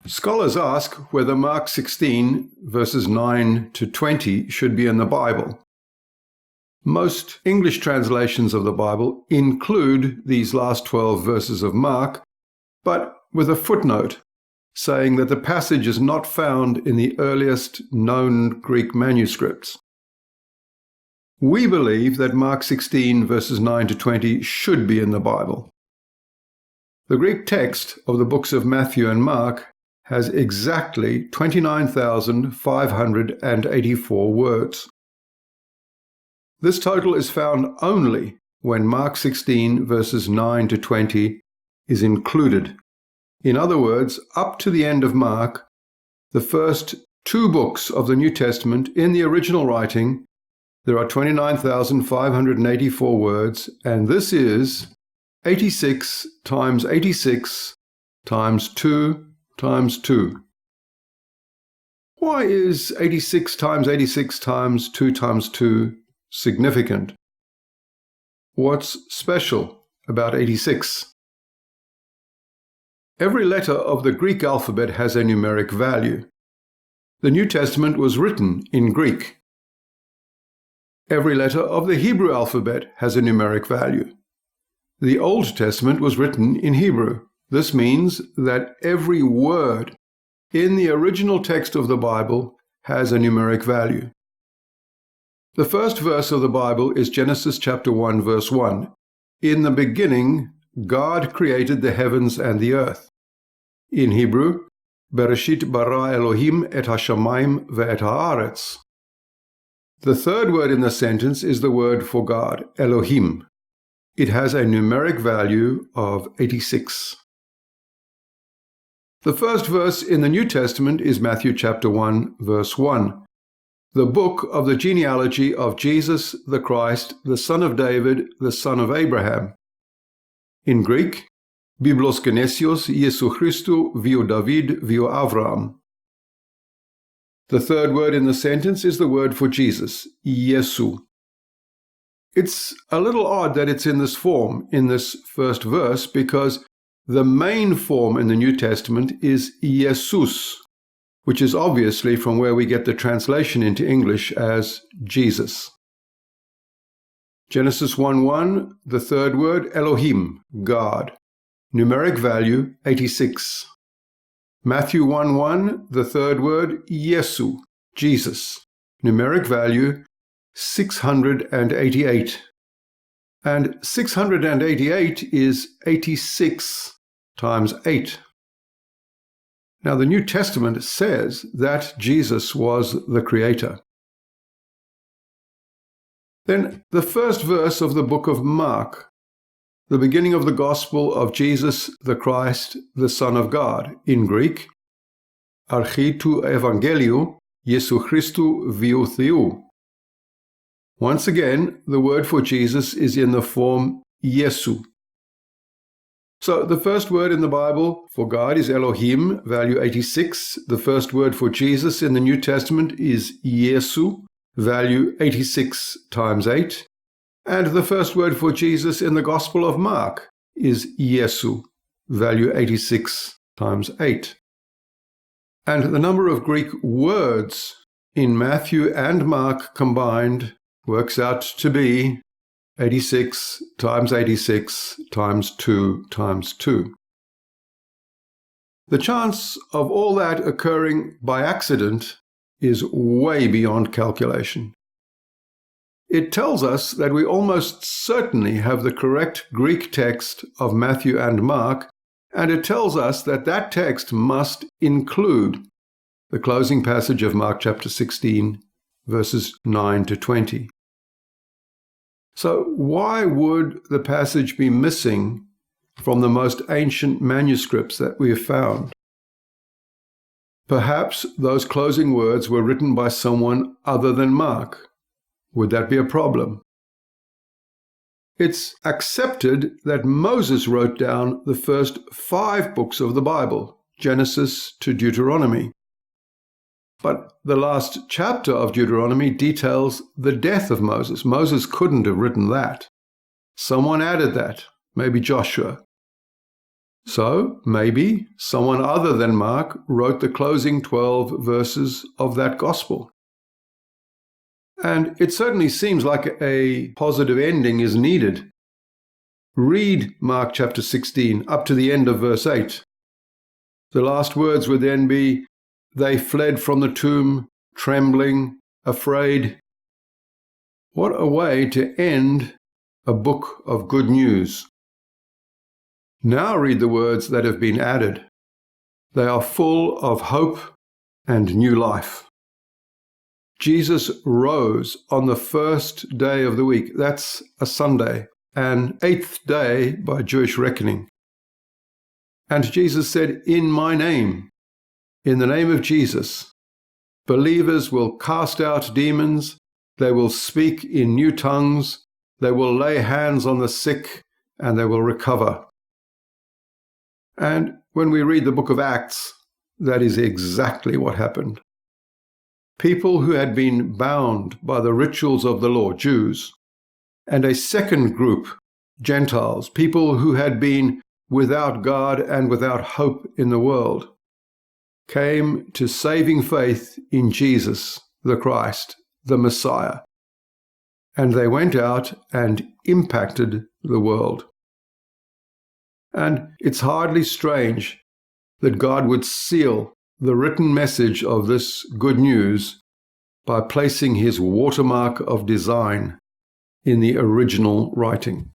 Scholars ask whether Mark 16, verses 9 to 20 should be in the Bible. Most English translations of the Bible include these last 12 verses of Mark, but with a footnote saying that the passage is not found in the earliest known Greek manuscripts. We believe that Mark 16, verses 9 to 20 should be in the Bible. The Greek text of the books of Matthew and Mark has exactly 29,584 words. This total is found only when Mark 16, verses 9 to 20 is included. In other words, up to the end of Mark, the first two books of the New Testament in the original writing, there are 29,584 words, and this is 86 times 86 times 2 times 2. Why is 86 times 86 times 2 times 2 significant? What's special about 86? Every letter of the Greek alphabet has a numeric value. The New Testament was written in Greek. Every letter of the Hebrew alphabet has a numeric value. The Old Testament was written in Hebrew. This means that every word in the original text of the Bible has a numeric value. The first verse of the Bible is Genesis chapter 1, verse 1. In the beginning, God created the heavens and the earth. In Hebrew, Bereshit bara Elohim et hashamayim ve'et haaretz. The third word in the sentence is the word for God, Elohim. It has a numeric value of 86. The first verse in the New Testament is Matthew chapter 1, verse 1, the book of the genealogy of Jesus the Christ, the son of David, the son of Abraham. In Greek, Biblos Genesios Iesu Christou viu David viu Avram. The third word in the sentence is the word for Jesus, Iesu. It's a little odd that it's in this form, in this first verse, because the main form in the New Testament is Iesus, which is obviously from where we get the translation into English as Jesus. Genesis 1:1, the third word, Elohim, God. Numeric value, 86. Matthew 1:1, the third word, Yesu, Jesus. Numeric value, 688. And 688 is 86 times 8. Now, the New Testament says that Jesus was the Creator. Then, the first verse of the book of Mark, the beginning of the Gospel of Jesus the Christ, the Son of God, in Greek, Archi tu Evangeliu Iesu Christou viu Theou. Once again, the word for Jesus is in the form Yesu. So the first word in the Bible for God is Elohim, value 86. The first word for Jesus in the New Testament is Yesu, value 86 times 8. And the first word for Jesus in the Gospel of Mark is Yesu, value 86 times 8. And the number of Greek words in Matthew and Mark combined works out to be 86 times 86 times 2 times 2. The chance of all that occurring by accident is way beyond calculation. It tells us that we almost certainly have the correct Greek text of Matthew and Mark, and it tells us that that text must include the closing passage of Mark chapter 16, verses 9 to 20. So why would the passage be missing from the most ancient manuscripts that we have found? Perhaps those closing words were written by someone other than Mark. Would that be a problem? It's accepted that Moses wrote down the first 5 books of the Bible, Genesis to Deuteronomy. But the last chapter of Deuteronomy details the death of Moses. Moses couldn't have written that. Someone added that, maybe Joshua. So maybe someone other than Mark wrote the closing 12 verses of that gospel. And it certainly seems like a positive ending is needed. Read Mark chapter 16 up to the end of verse 8. The last words would then be, "They fled from the tomb, trembling, afraid." What a way to end a book of good news. Now read the words that have been added. They are full of hope and new life. Jesus rose on the first day of the week. That's a Sunday, an 8th day by Jewish reckoning. And Jesus said, "In my name, in the name of Jesus, believers will cast out demons, they will speak in new tongues, they will lay hands on the sick, and they will recover." And when we read the book of Acts, that is exactly what happened. People who had been bound by the rituals of the law, Jews, and a second group, Gentiles, people who had been without God and without hope in the world, came to saving faith in Jesus, the Christ, the Messiah. And they went out and impacted the world. And it's hardly strange that God would seal the written message of this good news by placing his watermark of design in the original writing.